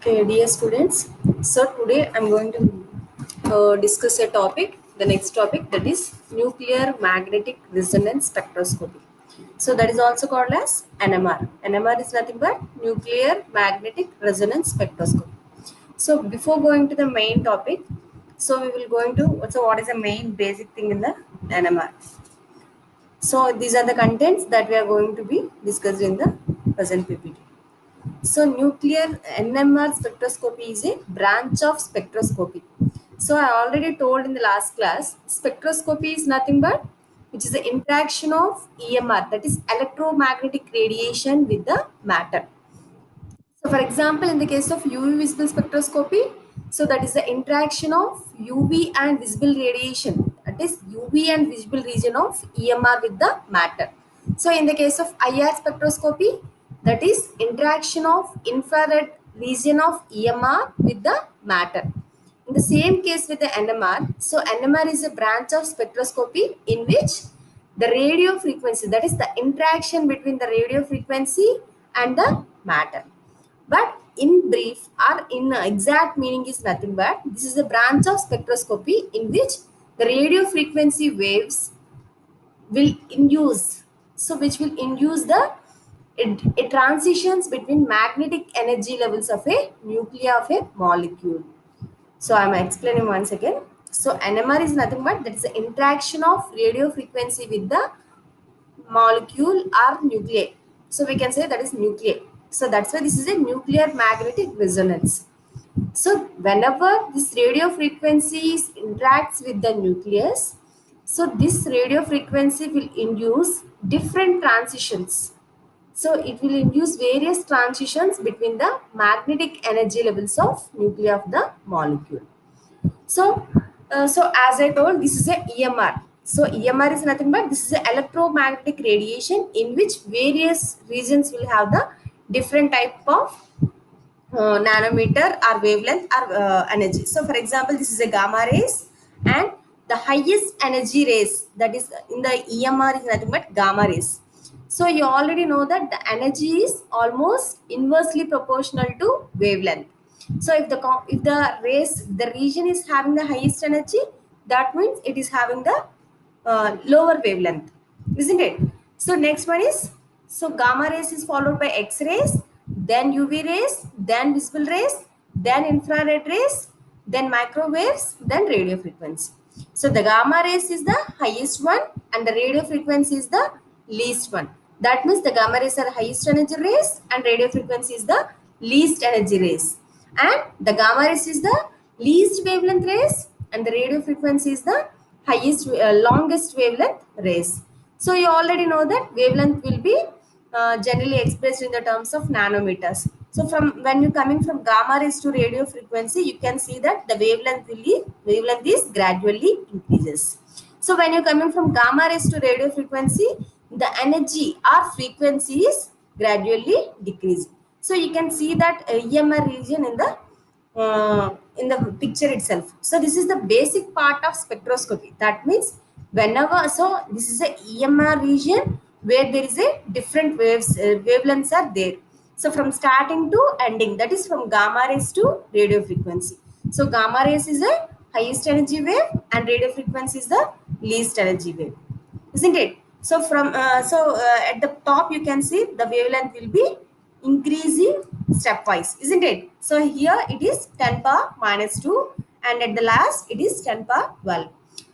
Okay, dear students, so today I'm going to discuss a topic, the next topic, that is nuclear magnetic resonance spectroscopy. So that is also called as NMR. NMR is nothing but nuclear magnetic resonance spectroscopy. So before going to the main topic, so we will going to, so what is the main basic thing in the NMR? So these are the contents that we are going to be discussed in the present PPT. So nuclear NMR spectroscopy is a branch of spectroscopy. So I already told in the last class, spectroscopy is nothing but which is the interaction of EMR, that is electromagnetic radiation with the matter. So for example, in the case of UV visible spectroscopy, so that is the interaction of UV and visible radiation, that is UV and visible region of EMR with the matter. So in the case of IR spectroscopy, that is interaction of infrared region of EMR with the matter. In the same case with the NMR, so NMR is a branch of spectroscopy in which the radio frequency, that is the interaction between the radio frequency and the matter. But in brief or in exact meaning is nothing but this is a branch of spectroscopy in which the radio frequency waves will induce, so which will induce the it transitions between magnetic energy levels of a nuclei of a molecule. So I'm explaining once again. So NMR is nothing but that is the interaction of radio frequency with the molecule or nuclei. So we can say that is nuclei. So that's why this is a nuclear magnetic resonance. So whenever this radio frequency interacts with the nucleus, so this radio frequency will induce different transitions. So it will induce various transitions between the magnetic energy levels of nuclei of the molecule. So as I told, this is a EMR. So EMR is nothing but this is an electromagnetic radiation in which various regions will have the different type of nanometer or wavelength or energy. So for example, this is a gamma rays, and the highest energy rays that is in the EMR is nothing but gamma rays. So you already know that the energy is almost inversely proportional to wavelength. So if the region is having the highest energy, that means it is having the lower wavelength, isn't it? So next one is, so gamma rays is followed by X rays, then UV rays, then visible rays, then infrared rays, then microwaves, then radio frequency. So the gamma rays is the highest one and the radio frequency is the least one. That means the gamma rays are highest energy rays and radio frequency is the least energy rays. And the gamma rays is the least wavelength rays and the radio frequency is the highest longest wavelength rays. So you already know that wavelength will be generally expressed in the terms of nanometers. So from when you coming from gamma rays to radio frequency, you can see that the wavelength is gradually increases. So when you're coming from gamma rays to radio frequency, the energy or frequency is gradually decreasing. So you can see that EMR region in the picture itself. So this is the basic part of spectroscopy. That means whenever, so this is a EMR region where there is a different wavelengths are there. So from starting to ending, that is from gamma rays to radio frequency. So gamma rays is a highest energy wave and radio frequency is the least energy wave, isn't it? So from at the top you can see the wavelength will be increasing stepwise, isn't it? So here it is 10 power minus 2 and at the last it is 10 power 12.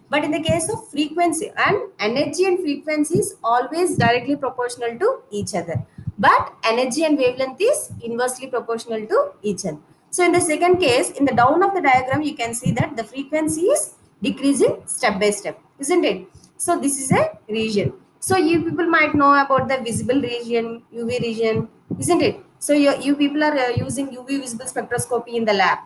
But in the case of frequency, and energy and frequency is always directly proportional to each other, but energy and wavelength is inversely proportional to each other. So in the second case, in the down of the diagram you can see that the frequency is decreasing step by step, isn't it? So this is a region. So you people might know about the visible region, UV region, isn't it? So you people are using UV visible spectroscopy in the lab.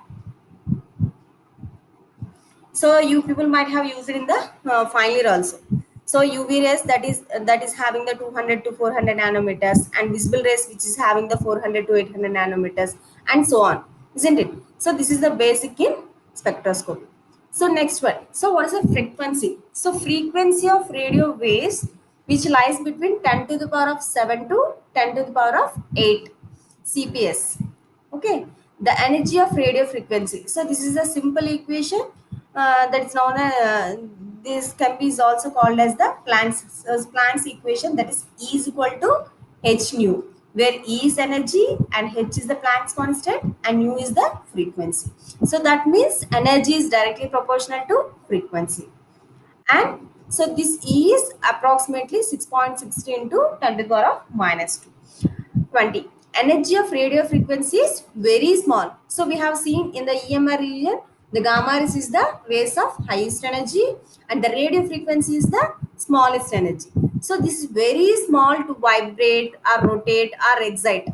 So you people might have used it in the final year also. So UV rays that is having the 200 to 400 nanometers, and visible rays which is having the 400 to 800 nanometers, and so on, isn't it? So this is the basic in spectroscopy. So next one. So what is the frequency? So frequency of radio waves which lies between 10 to the power of 7 to 10 to the power of 8 CPS. Okay. the energy of radio frequency. So this is a simple equation that is known as this can be is also called as the Planck's equation, that is E is equal to h nu, where E is energy and h is the Planck's constant and nu is the frequency. So that means energy is directly proportional to frequency. And so this E is approximately 6.60 into 10 to the power of minus 2. 20. Energy of radio frequency is very small. So we have seen in the EMR region, the gamma rays is the rays of highest energy and the radio frequency is the smallest energy. So this is very small to vibrate or rotate or excite.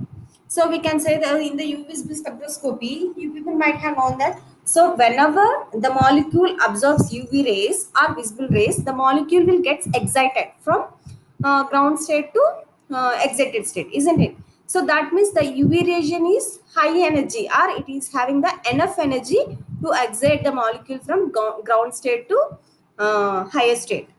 So we can say that in the UV visible spectroscopy, you people might have known that. So whenever the molecule absorbs UV rays or visible rays, the molecule will get excited from ground state to excited state, isn't it? So that means the UV region is high energy, or it is having the enough energy to excite the molecule from ground state to higher state.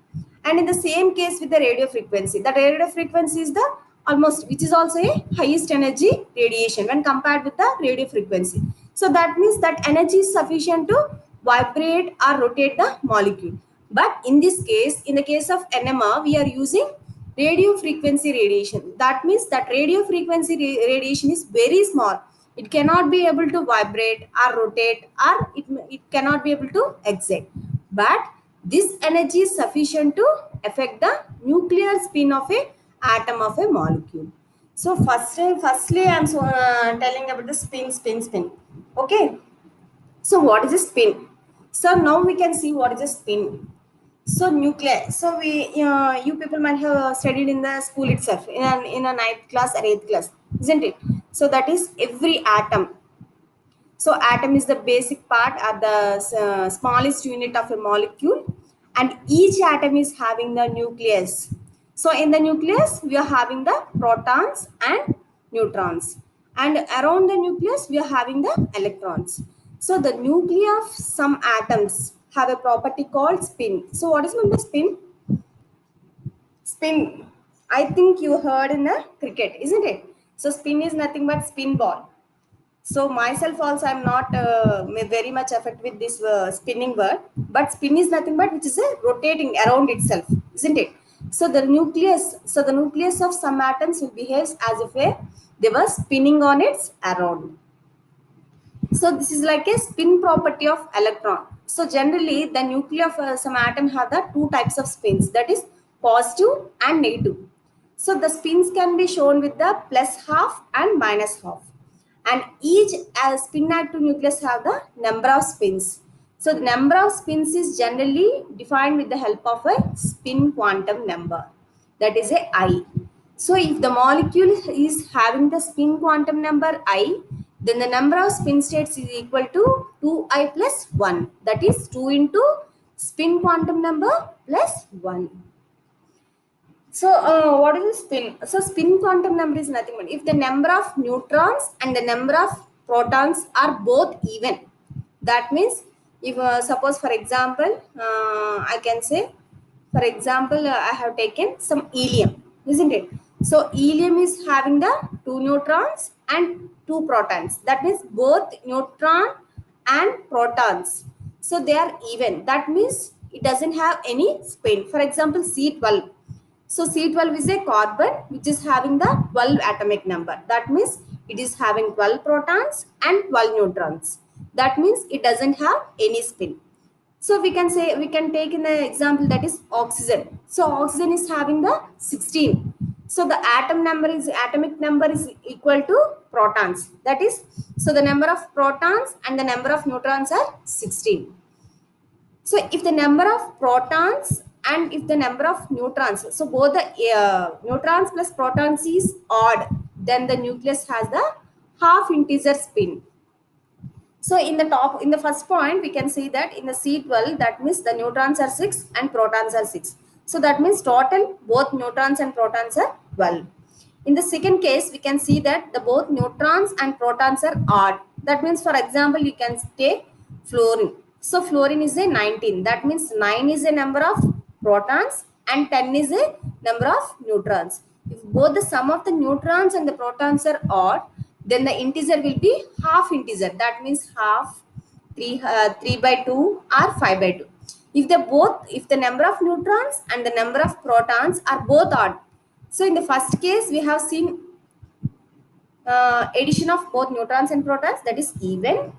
And in the same case with the radio frequency, the radio frequency is the almost, which is also a highest energy radiation when compared with the radio frequency. So that means that energy is sufficient to vibrate or rotate the molecule. But in this case, in the case of NMR, we are using radio frequency radiation. That means that radio frequency radiation is very small. It cannot be able to vibrate or rotate, or it cannot be able to excite. But this energy is sufficient to affect the nuclear spin of a atom of a molecule. So firstly, I'm telling about the spin. Okay. So what is a spin? So now we can see what is a spin. So nuclear. So you people might have studied in the school itself in a ninth class or eighth class, isn't it? So that is every atom. So atom is the basic part or the smallest unit of a molecule, and each atom is having the nucleus. So in the nucleus, we are having the protons and neutrons, and around the nucleus, we are having the electrons. So the nuclei of some atoms have a property called spin. So what is meant by spin? Spin. I think you heard in the cricket, isn't it? So spin is nothing but spin ball. So myself also, I'm not very much affected with this spinning word, but spin is nothing but which is a rotating around itself, isn't it? So the nucleus of some atoms will behave as if they were spinning on its around. So this is like a spin property of electron. So generally the nuclei of some atom have the two types of spins, that is positive and negative. So the spins can be shown with the plus half and minus half. And each spin active nucleus have the number of spins. So the number of spins is generally defined with the help of a spin quantum number, that is a I. So if the molecule is having the spin quantum number I, then the number of spin states is equal to 2I plus 1. That is 2 into spin quantum number plus 1. So what is the spin? So spin quantum number is nothing but if the number of neutrons and the number of protons are both even. That means if suppose for example, I can say, for example, I have taken some helium, isn't it? So helium is having the 2 neutrons and 2 protons. That means both neutron and protons. So they are even. That means it doesn't have any spin. For example, C12. So C12 is a carbon which is having the 12 atomic number. That means it is having 12 protons and 12 neutrons. That means it doesn't have any spin. So we can say, we can take in the example that is oxygen. So oxygen is having the 16. So the atomic number is equal to protons. That is, so the number of protons and the number of neutrons are 16. So if the number of protons and if the number of neutrons, so both the neutrons plus protons is odd, then the nucleus has the half integer spin. So in the first point, we can see that in the C12, that means the neutrons are 6 and protons are 6. So that means total both neutrons and protons are 12. In the second case, we can see that the both neutrons and protons are odd. That means, for example, you can take fluorine. So fluorine is a 19. That means 9 is a number of protons and 10 is a number of neutrons. If both the sum of the neutrons and the protons are odd, then the integer will be half integer. That means half, 3 by 2 or 5 by 2. If the number of neutrons and the number of protons are both odd. So in the first case, we have seen addition of both neutrons and protons, that is even.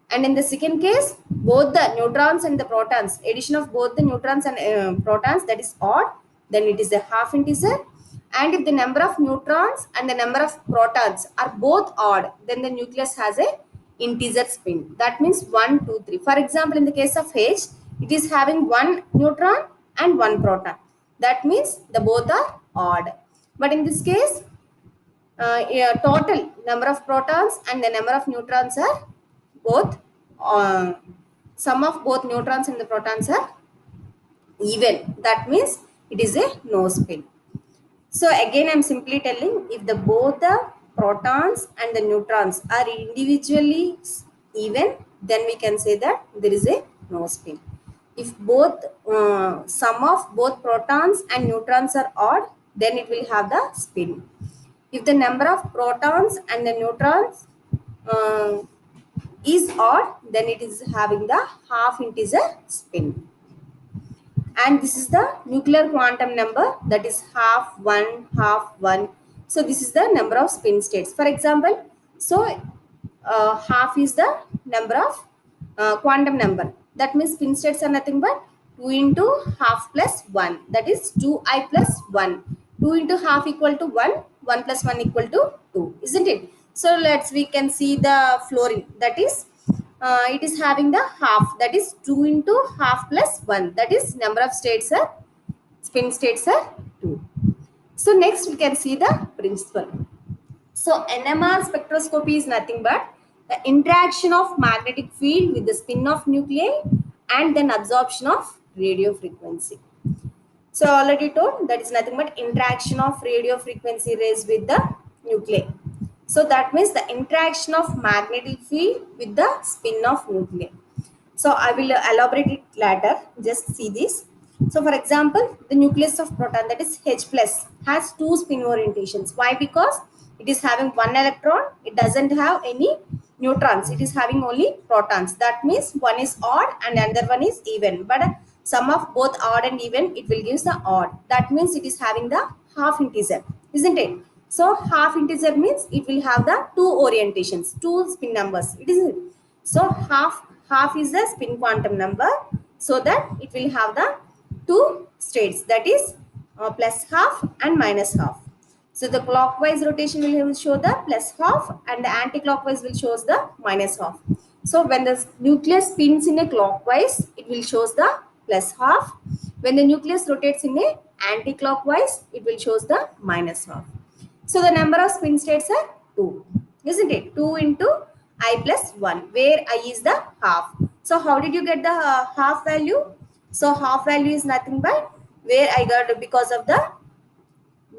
And in the second case, both the neutrons and the protons, addition of both the neutrons and protons, that is odd, then it is a half integer. And if the number of neutrons and the number of protons are both odd, then the nucleus has a integer spin. That means 1, 2, 3. For example, in the case of H, it is having one neutron and one proton. That means the both are odd. But in this case, yeah, total number of protons and the number of neutrons are both, sum of both neutrons and the protons are even. That means it is a no spin. So again, I'm simply telling, if the both the protons and the neutrons are individually even, then we can say that there is a no spin. If both sum of both protons and neutrons are odd, then it will have the spin. If the number of protons and the neutrons uh, is odd, then it is having the half integer spin. And this is the nuclear quantum number, that is half 1, half 1. So this is the number of spin states. For example, so half is the number of quantum number. That means spin states are nothing but 2 into half plus 1. That is 2i plus 1. 2 into half equal to 1. 1 plus 1 equal to 2. Isn't it? So we can see the fluorine. That is it is having the half, that is 2 into half plus 1, that is number of states are spin states are 2. So next we can see the principle. So NMR spectroscopy is nothing but the interaction of magnetic field with the spin of nuclei and then absorption of radio frequency. So already told, that is nothing but interaction of radio frequency rays with the nuclei. So that means the interaction of magnetic field with the spin of nuclei. So I will elaborate it later. Just see this. So for example, the nucleus of proton, that is H plus, has two spin orientations. Why? Because it is having one electron. It doesn't have any neutrons. It is having only protons. That means one is odd and another one is even. But sum of both odd and even, it will give the odd. That means it is having the half integer, isn't it? So half integer means it will have the two orientations, two spin numbers. It is so half is the spin quantum number, so that it will have the two states, that is plus half and minus half. So the clockwise rotation will show the plus half and the anti-clockwise will show the minus half. So when the nucleus spins in a clockwise, it will show the plus half. When the nucleus rotates in a anti-clockwise, it will show the minus half. So the number of spin states are 2, isn't it? 2 into I plus 1, where I is the half. So how did you get the half value? So half value is nothing but where I got because of the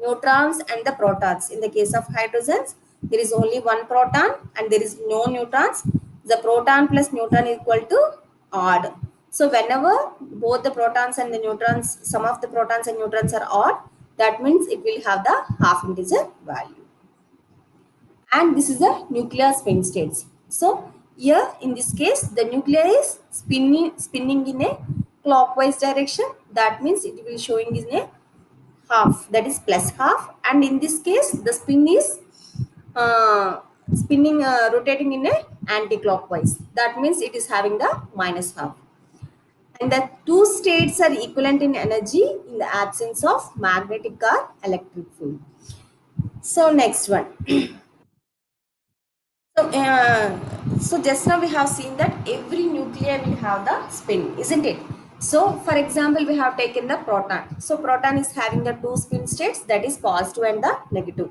neutrons and the protons. In the case of hydrogens, there is only one proton and there is no neutrons. The proton plus neutron is equal to odd. So whenever both the protons and the neutrons, sum of the protons and neutrons are odd, that means it will have the half integer value. And this is the nuclear spin states. So here in this case, the nucleus is spinning in a clockwise direction. That means it will showing in a half, that is plus half. And in this case, the spin is rotating in a anti-clockwise. That means it is having the minus half. And the two states are equivalent in energy in the absence of magnetic or electric field. So next one. So just now we have seen that every nuclei will have the spin, isn't it? So for example, we have taken the proton. So proton is having the two spin states, that is positive and the negative.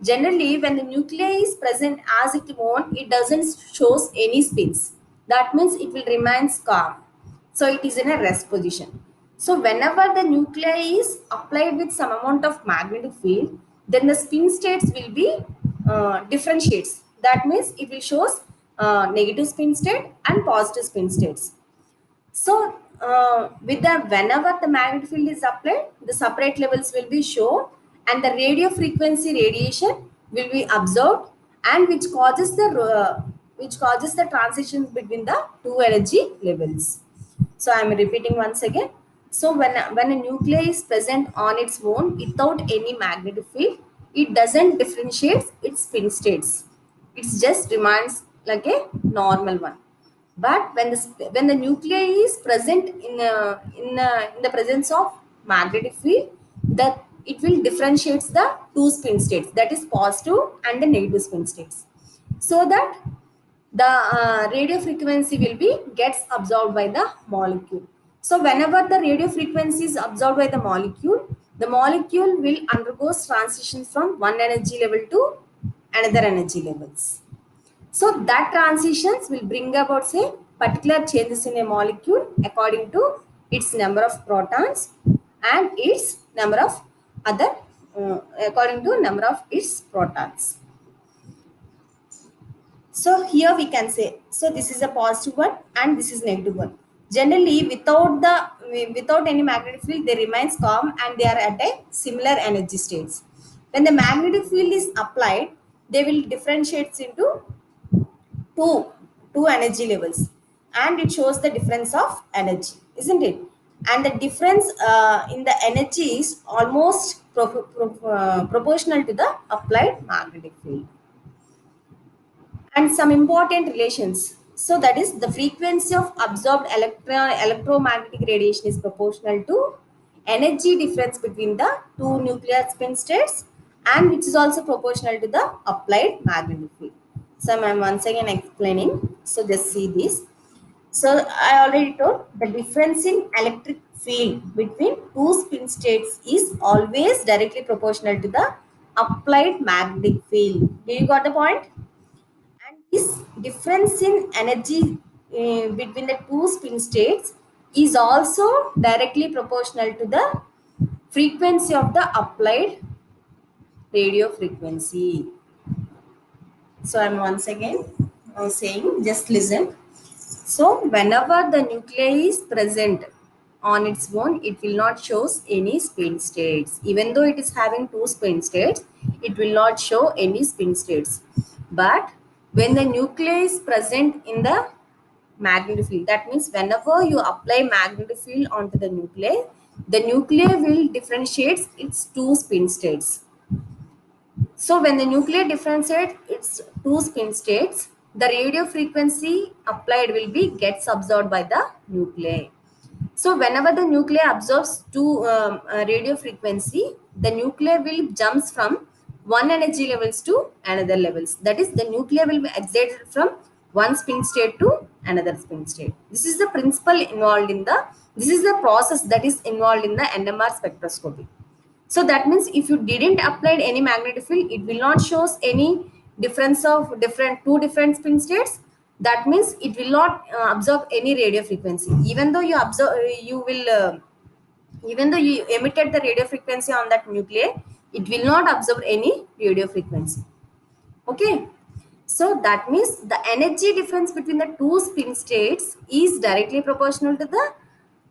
Generally, when the nuclei is present as its own, it doesn't shows any spins. That means it will remain calm. So it is in a rest position. So whenever the nuclei is applied with some amount of magnetic field, then the spin states will be different shades. That means it will shows negative spin state and positive spin states. So whenever the magnetic field is applied, the separate levels will be shown and the radio frequency radiation will be observed and which causes the transition between the two energy levels. So I'm repeating once again. So when a nuclei is present on its own without any magnetic field, it doesn't differentiate its spin states. It just remains like a normal one. But when the nuclei is present in the presence of magnetic field, that it will differentiate the two spin states, that is positive and the negative spin states, so that the radio frequency will be gets absorbed by the molecule. So whenever the radio frequency is absorbed by the molecule will undergo transition from one energy level to another energy levels. So that transitions will bring about say particular changes in a molecule according to its number of protons and its number of other according to number of its protons. So here we can say, so this is a positive one and this is negative one. Generally, without any magnetic field, they remains calm and they are at a similar energy states. When the magnetic field is applied, they will differentiate into two two energy levels, and it shows the difference of energy, isn't it? And the difference in the energy is almost proportional to the applied magnetic field. And some important relations. So that is the frequency of absorbed electromagnetic radiation is proportional to energy difference between the two nuclear spin states, and which is also proportional to the applied magnetic field. So I'm once again explaining. So just see this. So I already told the difference in electric field between two spin states is always directly proportional to the applied magnetic field. Do you got the point? And this difference in energy between the two spin states is also directly proportional to the frequency of the applied radio frequency. So I'm once again saying, just listen. So whenever the nuclei is present on its own, it will not show any spin states. Even though it is having two spin states, it will not show any spin states. But when the nuclei is present in the magnetic field, that means whenever you apply magnetic field onto the nuclei will differentiate its two spin states. So when the nuclei differentiates its two spin states, the radio frequency applied will be gets absorbed by the nuclei. So whenever the nuclei absorbs two radio frequency, the nuclei will jumps from one energy levels to another levels. That is, the nuclei will be excited from one spin state to another spin state. This is the principle involved in the. This is the process that is involved in the NMR spectroscopy. So that means if you didn't apply any magnetic field, it will not shows any difference of two different spin states. That means it will not absorb any radio frequency. Even though you absorb, even though you emitted the radio frequency on that nuclei, it will not absorb any radio frequency. Okay. So that means the energy difference between the two spin states is directly proportional to the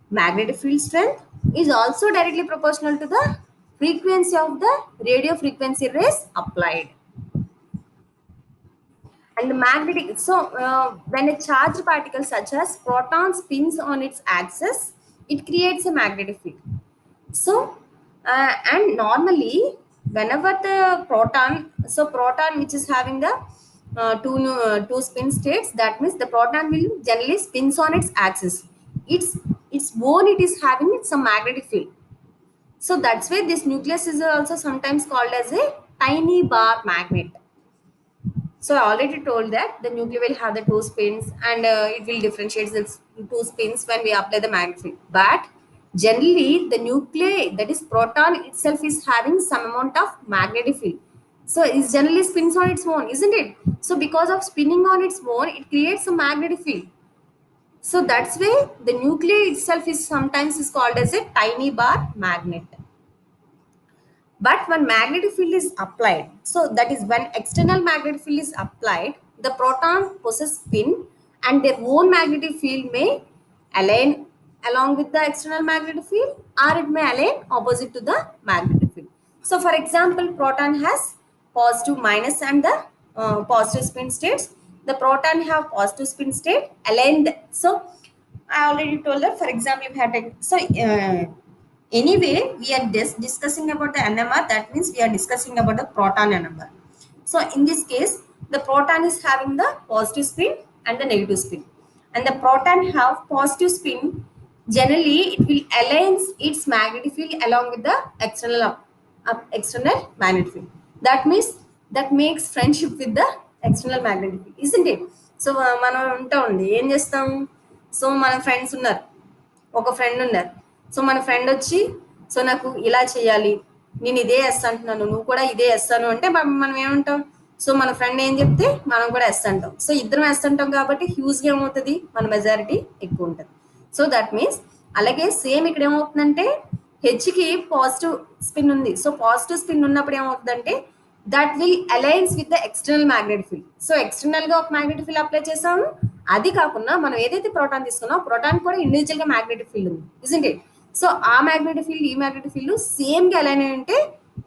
magnetic field strength, is also directly proportional to the frequency of the radio frequency rays applied. And the magnetic, so when a charged particle such as proton spins on its axis, it creates a magnetic field. So and normally whenever the proton which is having the two spin states, that means the proton will generally spins on its axis. Its own it is having some magnetic field. So that's why this nucleus is also sometimes called as a tiny bar magnet. So I already told that the nuclei will have the two spins, and it will differentiate its two spins when we apply the magnetic field. But generally, the nuclei, that is proton itself, is having some amount of magnetic field. So it generally spins on its own, isn't it? So because of spinning on its own, it creates a magnetic field. So that's why the nuclei itself is sometimes is called as a tiny bar magnet. But when magnetic field is applied, so that is when external magnetic field is applied, the proton possess spin and their own magnetic field may align along with the external magnetic field, or it may align opposite to the magnetic field. So for example, proton has positive minus and the positive spin states. The proton have positive spin state aligned. So I already told that. For example, if you had anyway, we are discussing about the NMR. That means we are discussing about the proton NMR. So in this case, the proton is having the positive spin and the negative spin, and the proton have positive spin. Generally, it will align its magnetic field along with the external magnetic field. That means that makes friendship with the external magnetic field, isn't it? So మనం ఉంటా ఉంది ఏం చేస్తాం. So మన friends ఉన్నారు, ఒక friend ఉన్నారు. So మన ఫ్రెండ్ వచ్చి సో నాకు ఇలా చేయాలి, నేను ఇదే ఎస్ అంటున్నాను, నువ్వు కూడా ఇదే ఎస్తాను అంటే మనం ఏమంటాం. సో మన ఫ్రెండ్ ఏం చెప్తే మనం కూడా ఎస్ అంటాం. సో ఇద్దరం ఎస్ అంటాం కాబట్టి హ్యూజ్గా ఏమవుతుంది, మన మెజారిటీ ఎక్కువ ఉంటుంది. సో దట్ మీన్స్ అలాగే సేమ్ ఇక్కడ ఏమవుతుందంటే హెచ్కి పాజిటివ్ స్పిన్ ఉంది. సో పాజిటివ్ స్పిన్ ఉన్నప్పుడు ఏమవుతుందంటే that will aligns with the external magnetic field. So external గా ఒక మ్యాగ్నెటిక్ ఫీల్డ్ అప్లై చేసాము. అది కాకుండా మనం ఏదైతే ప్రోటాన్ తీసుకున్నామో ప్రోటాన్ కూడా ఇండివిజువల్ గా మ్యాగ్నెటిక్ ఫీల్డ్ ఉంది, ఇజంట్ ఇట్. సో ఆ మ్యాగ్నెటిక్ ఫీల్డ్ ఈ మ్యాగ్నెటిక్ ఫీల్డ్ సేమ్ గా అలైన్ అయి ఉంటే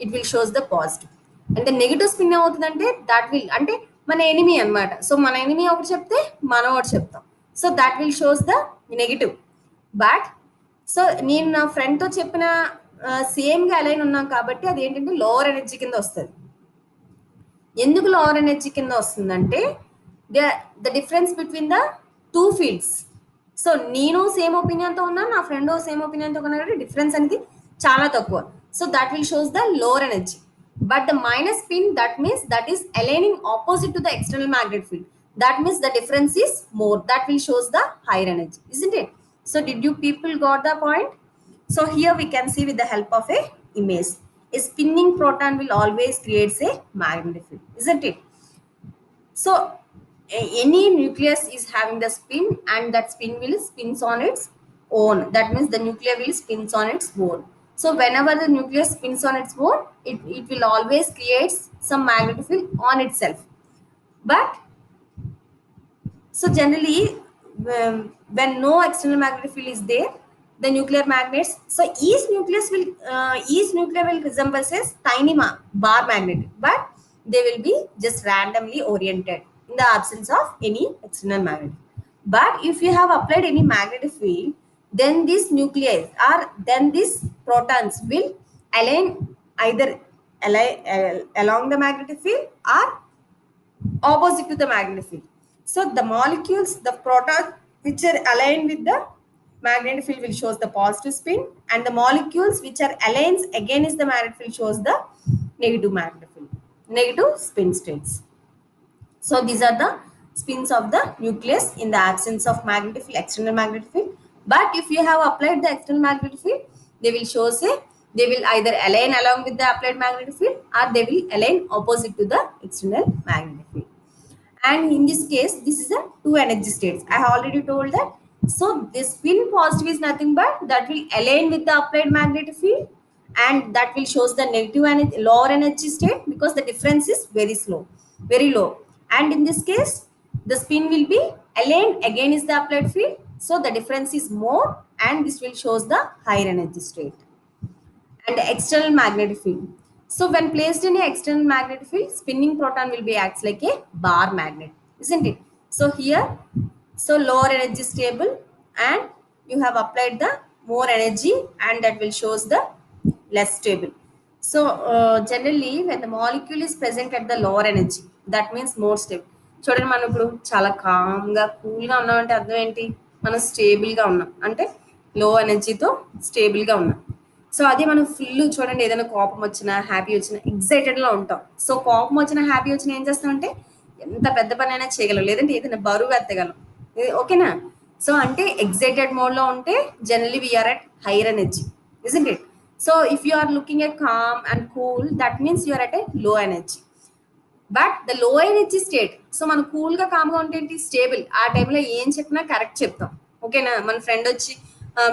it will shows the positive. And the negative spin ఏమవుతుందంటే దట్ విల్ అంటే మన ఎనిమీ అనమాట. సో మన ఎనిమీ ఒకటి చెప్తే మనం ఒకటి చెప్తాం. So that will shows the negative. But so నేను నా ఫ్రెండ్తో చెప్పిన సేమ్గా అలైన్ ఉన్నాం కాబట్టి అది ఏంటంటే లోవర్ ఎనర్జీ కింద వస్తుంది. ఎందుకు లోవర్ ఎనర్జీ కింద వస్తుందంటే the difference between the two fields. So నేను సేమ్ ఒపీనియన్తో ఉన్నాను, నా ఫ్రెండ్ సేమ్ ఒపీనియన్తో ఉన్నా కాబట్టి డిఫరెన్స్ అనేది చాలా తక్కువ. So that will shows the lower energy. But the minus spin that means that is aligning opposite to the external magnetic field. That means the difference is more. That will shows the higher energy, isn't it? So did you people got the point? So here we can see with the help of a image, a spinning proton will always creates a magnetic field, isn't it? So any nucleus is having the spin and that spin will spins on its own. That means the nucleus will spins on its own. So whenever the nucleus spins on its own, it will always create some magnetic field on itself. But so generally, when no external magnetic field is there, the nuclear magnets. So each nucleus will resemble a tiny bar magnet, but they will be just randomly oriented in the absence of any external magnet. But if you have applied any magnetic field, then this nucleus or then these protons will align either along the magnetic field or opposite to the magnetic field. So the molecules, the protons which are aligned with the magnetic field will shows the positive spin, and the molecules which are aligned against the magnetic field shows the negative magnetic field, negative spin states. So these are the spins of the nucleus in the absence of magnetic field, external magnetic field. But if you have applied the external magnetic field, they will show they will either align along with the applied magnetic field or they will align opposite to the external magnetic field. And in this case, this is a two energy states. I have already told that. So this spin positive is nothing but that will align with the applied magnetic field, and that will shows the negative energy, lower energy state, because the difference is very low. And in this case, the spin will be aligned against the applied field, so the difference is more, and this will shows the higher energy state. And the external magnetic field. So when placed in an external magnetic field, spinning proton will be acts like a bar magnet, isn't it? So here, so lower energy stable, and you have applied the more energy, and that will shows the less stable. So generally, when the molecule is present at the lower energy, that means more stable. చూడండి, మనం ఇప్పుడు చాలా కామ్గా కూల్గా ఉన్నామంటే అర్థం ఏంటి, మనం స్టేబుల్గా ఉన్నాం అంటే లో ఎనర్జీతో స్టేబుల్గా ఉన్నాం. సో అదే మనం ఫుల్ చూడండి, ఏదైనా కోపం వచ్చినా హ్యాపీ వచ్చినా ఎగ్జైటెడ్లో ఉంటాం. సో కోపం వచ్చినా హ్యాపీ వచ్చినా ఏం చేస్తామంటే ఎంత పెద్ద పని అయినా చేయగలం, లేదంటే ఏదైనా బరువు ఎత్తగలం, ఓకేనా? సో అంటే ఎగ్జైటెడ్ మోడ్లో ఉంటే generally we are at higher energy, isn't it? So if you are looking at calm and cool, that means you are at a low energy. But the low energy state, so మనం కూల్గా కామ్గా ఉంటే ఏంటి, stable. ఆ టైంలో ఏం చెప్పినా కరెక్ట్ చెప్తాం, ఓకేనా? మన ఫ్రెండ్ వచ్చి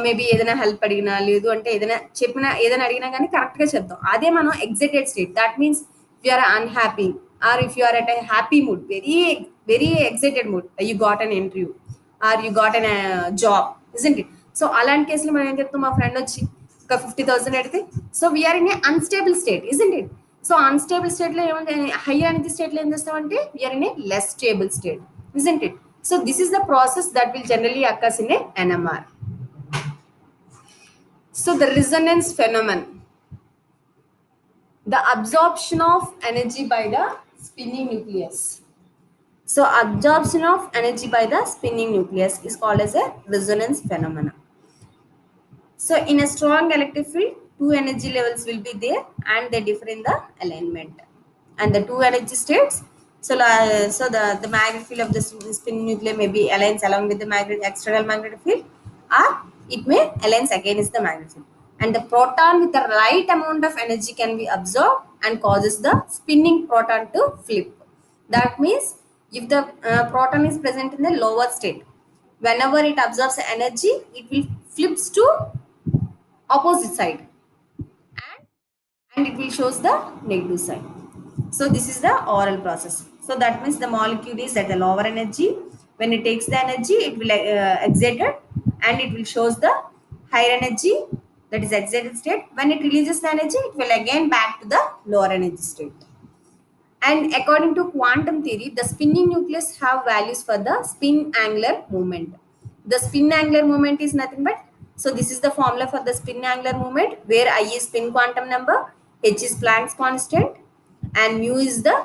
మేబీ ఏదైనా హెల్ప్ అడిగినా, లేదు అంటే ఏదైనా చెప్పినా, ఏదైనా అడిగినా కానీ కరెక్ట్గా చెప్తాం. అదే మనం excited state, that means if you are unhappy or if you are at a happy mood, very excited mood, you got an interview or you got an job, isn't it? So అలాంటి కేసులో మనం ఏం చెప్తాం, మా friend వచ్చి ఒక 50,000 అడిగితే, so we are in a unstable state, isn't it? So unstable స్టేట్లో ఏమంటే హైయర్ ఎనర్జీ స్టేట్లో ఏం చేస్తామంటే we are in a less stable state, isn't it? So this is the process that will generally occurs in a NMR. So the resonance phenomenon, the absorption of energy by the spinning nucleus. So absorption of energy by the spinning nucleus is called as a resonance phenomena. So in a strong electric field, two energy levels will be there and they differ in the alignment. And the two energy states, so the magnetic field of the spinning nucleus may be aligns along with the external magnetic field, or it may aligns against the magnetic field. And the proton with the right amount of energy can be absorbed and causes the spinning proton to flip. That means if the proton is present in the lower state, whenever it absorbs energy, it will flips to opposite side, and it will shows the negative side. So this is the oral process. So that means the molecule is at a lower energy. When it takes the energy, it will excited, and it will shows the higher energy, that is excited state. When it releases the energy, it will again back to the lower energy state. And according to quantum theory, the spinning nucleus have values for the spin angular moment. The spin angular moment is nothing but, so this is the formula for the spin angular moment, where I is spin quantum number, H is Planck's constant, and mu is the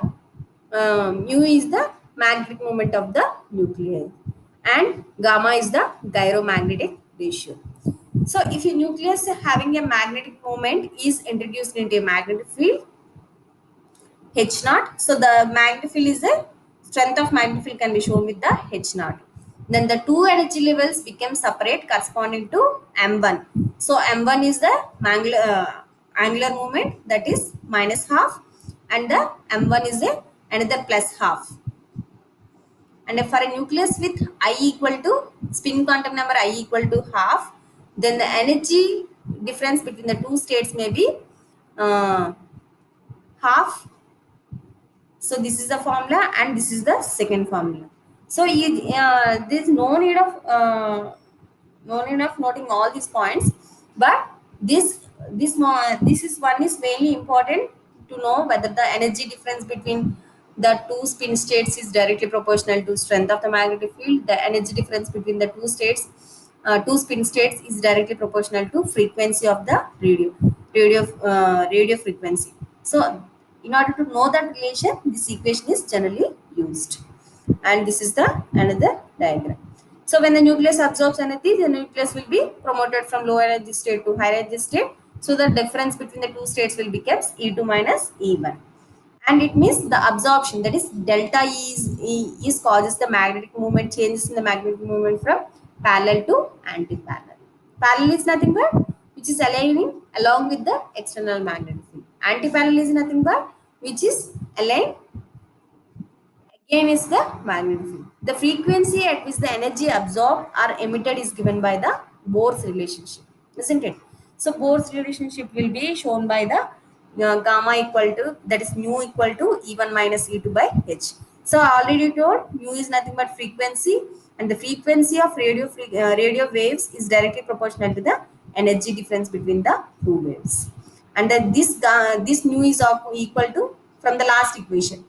magnetic moment of the nucleus, and gamma is the gyromagnetic ratio. So if a nucleus having a magnetic moment is introduced into a magnetic field, H naught. So the magnetic field is the strength of magnetic field can be shown with the H naught. Then the two energy levels become separate corresponding to M1. So M1 is the angular moment, that is minus half, and the M1 is the another plus half. And for a nucleus with I equal to spin quantum number I equal to half, then the energy difference between the two states may be half. So this is the formula, and this is the second formula. So there is no need of noting all these points, but this is one is mainly important to know whether the energy difference between the two spin states is directly proportional to strength of the magnetic field. The energy difference between the two spin states is directly proportional to frequency of the radio frequency. So in order to know that relation, this equation is generally used. And this is the another diagram. So when the nucleus absorbs energy, the nucleus will be promoted from low energy state to higher energy state. So the difference between the two states will become E2 minus E1. And it means the absorption, that is delta is causes the magnetic movement, changes in the magnetic movement from parallel to anti-parallel. Parallel is nothing but which is aligning along with the external magnetic field. Anti-parallel is nothing but which is aligned again is the magnetic field. The frequency at which the energy absorbed or emitted is given by the Bohr's relationship, isn't it? So Bohr's relationship will be shown by the gamma equal to, that is mu equal to E1 minus E2 by H. So I already told mu is nothing but frequency, and the frequency of radio waves is directly proportional to the energy difference between the two waves. And then this mu is equal to from the last equation.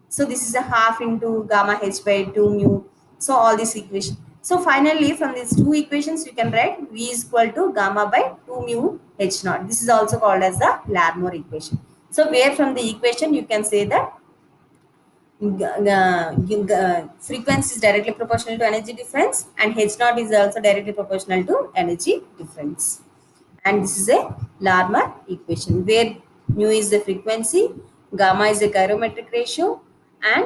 So this is a half into gamma h by 2 mu. So all these equations. So finally from these two equations you can write V is equal to gamma by 2 mu h naught. This is also called as the Larmor equation. So where from the equation you can say that frequency is directly proportional to energy difference, and h naught is also directly proportional to energy difference. And this is a Larmor equation where mu is the frequency, gamma is the gyrometric ratio, and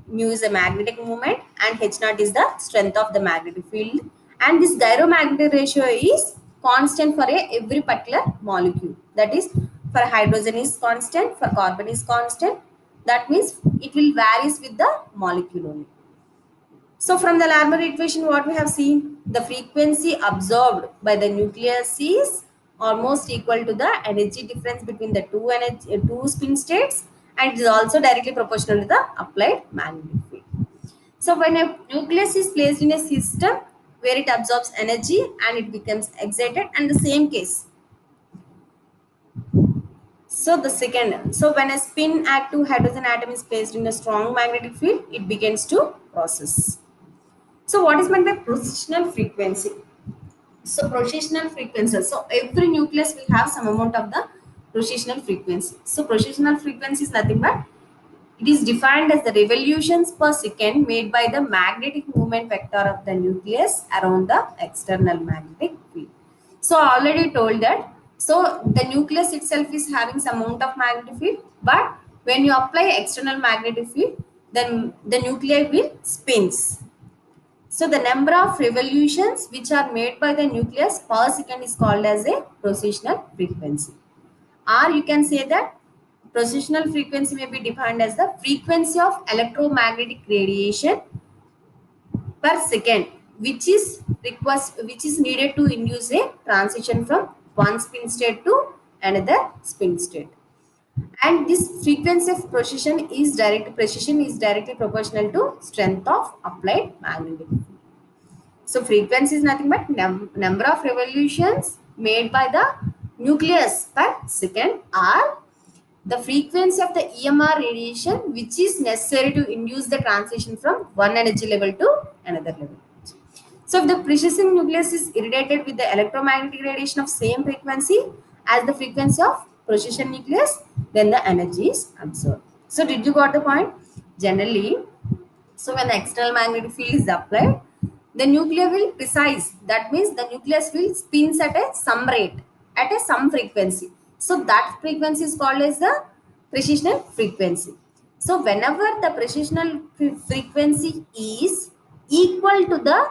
mu is the magnetic moment, and h naught is the strength of the magnetic field. And this gyromagnetic ratio is constant for every particular molecule. That is, for hydrogen is constant, for carbon is constant. That means it will varies with the molecule only. So from the Larmor equation, what we have seen, the frequency absorbed by the nucleus is almost equal to the energy difference between the two spin states, and it is also directly proportional to the applied magnetic field. So when a nucleus is placed in a system where it absorbs energy and it becomes excited, and the So the second, so when a spin active hydrogen atom is placed in a strong magnetic field, it begins to process. So what is meant by positional frequency? So positional frequency. So every nucleus will have some amount of the positional frequency. So positional frequency is nothing but it is defined as the revolutions per second made by the magnetic movement vector of the nucleus around the external magnetic field. So I already told that. So the nucleus itself is having some amount of magnetic field, but when you apply external magnetic field, then the nuclei will spins. So the number of revolutions which are made by the nucleus per second is called as a precessional frequency. Or you can say that precessional frequency may be defined as the frequency of electromagnetic radiation per second which is needed to induce a transition from one spin state to another spin state. And this frequency of precision is directly proportional to strength of applied magnetic field. So frequency is nothing but number of revolutions made by the nucleus per second, or the frequency of the EMR radiation which is necessary to induce the transition from one energy level to another level. So if the precession nucleus is irradiated with the electromagnetic radiation of same frequency as the frequency of precession nucleus, then the energy is absorbed. So did you got the point? Generally, so when the external magnetic field is applied, the nucleus will precise. That means the nucleus will spins at a some rate, at a some frequency. So that frequency is called as the precessional frequency. So whenever the precessional frequency is equal to the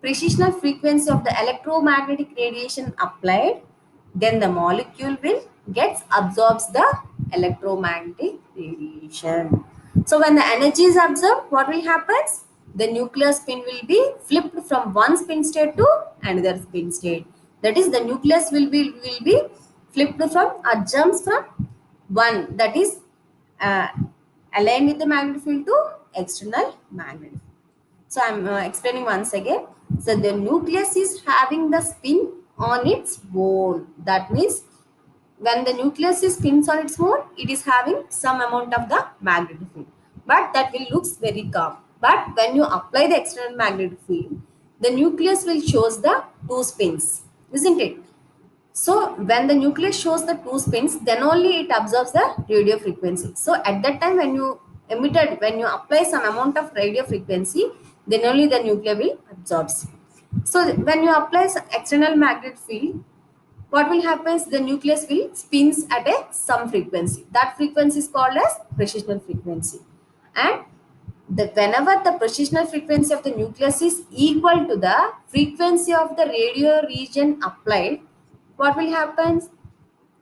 precessional frequency of the electromagnetic radiation applied, then the molecule will gets absorbs the electromagnetic radiation. So when the energy is absorbed, what will happen? The nuclear spin will be flipped from one spin state to another spin state. That is, the nucleus will be flipped from jumps from one, that is uh, aligned with the magnetic field, to external magnetic. So I'm explaining once again. So the nucleus is having the spin on its own. That means when the nucleus is spins on its own, it is having some amount of the magnetic field. But that will looks very calm. But when you apply the external magnetic field, the nucleus will shows the two spins, isn't it? So when the nucleus shows the two spins, then only it absorbs the radio frequency. So at that time, when you apply some amount of radio frequency, then only the nucleus will absorbs. So when you apply external magnetic field, what will happen is the nucleus will spins at a some frequency. That frequency is called as precessional frequency. And whenever the precessional frequency of the nucleus is equal to the frequency of the radio region applied, what will happen?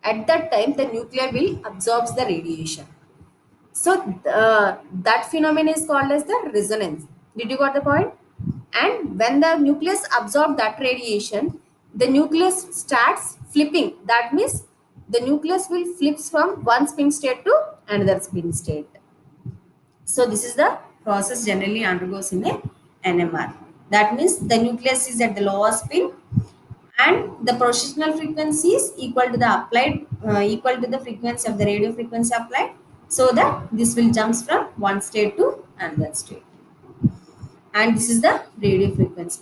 At that time, the nucleus will absorbs the radiation. So that phenomenon is called as the resonance. Did you got the point? And when the nucleus absorbs that radiation, the nucleus starts flipping. That means the nucleus will flips from one spin state to another spin state. So this is the process generally undergoes in a NMR. That means the nucleus is at the lower spin and the precessional frequency is equal to the applied equal to the frequency of the radio frequency applied, so that this will jumps from one state to another state. And this is the radio frequency.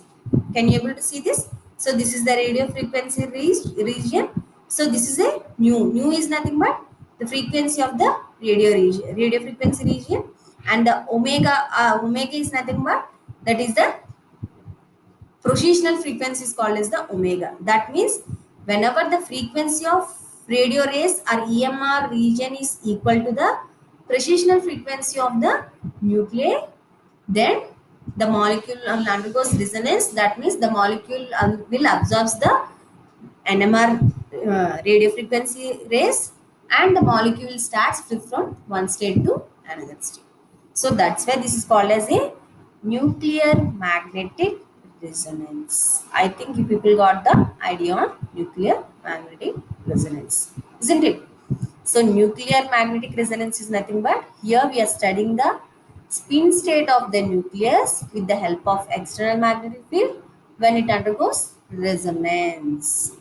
Can you able to see this? So this is the radio frequency region. So this is a nu is nothing but the frequency of the radio frequency region, and the omega is nothing but that is the precessional frequency is called as the omega. That means whenever the frequency of radio rays or EMR region is equal to the precessional frequency of the nuclei, then the molecule undergoes resonance. That means the molecule will absorb the NMR radio frequency rays, and the molecule starts flip from one state to another state. So that's why this is called as a nuclear magnetic resonance. I think you people got the idea on nuclear magnetic resonance, isn't it? So nuclear magnetic resonance is nothing but here we are studying the spin state of the nucleus with the help of external magnetic field when it undergoes resonance.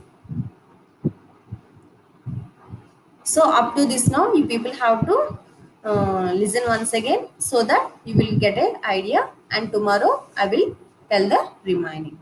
So up to this now, you people have to listen once again so that you will get an idea, and tomorrow I will tell the remaining.